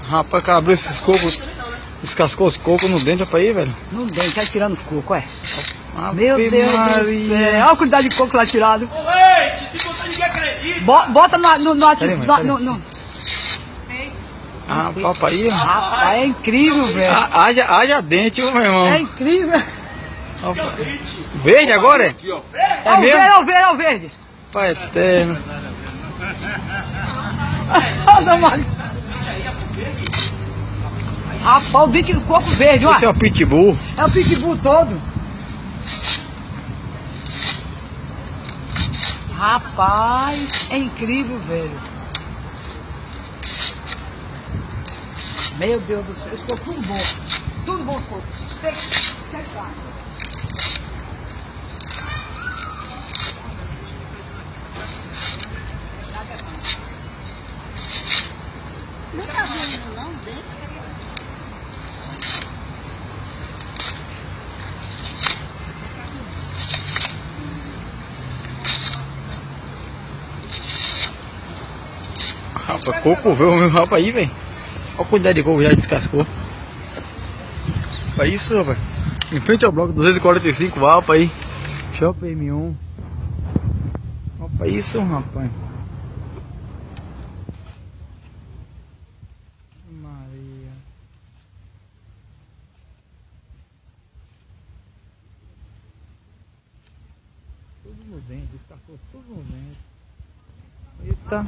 Rapaz, o cara abriu esses cocos, descascou os cocos no dente, rapaz, aí, velho. No dente, tá tirando os cocos, é. Ave Meu Deus do céu. Olha a quantidade de coco lá tirado. Ô, leite, se você ninguém acredita. Bota no Peraí, mãe, peraí. Ah, papai aí, ó. Rapaz, é incrível, velho. Haja dente, meu irmão. É incrível. Opa. Verde agora? Aqui, ó. É o mesmo? verde, é o verde, é o verde. Pai eterno. Olha, mano. Rapaz, o dente do coco verde, Esse é olha. o pitbull. É o pitbull todo. Rapaz, é incrível, velho. Meu Deus do céu, ficou tudo bom. Tudo bom, coco. Secado. Não tá vendo não, Zé? Rapaz, coco veio o meu rapaz aí, velho. Olha a quantidade de coco já descascou. Olha isso, rapaz. Em frente ao bloco 245 Valpa aí. Shopping M1. Olha isso, rapaz. Maria. Tudo no dente, descascou tudo no dente. Eita.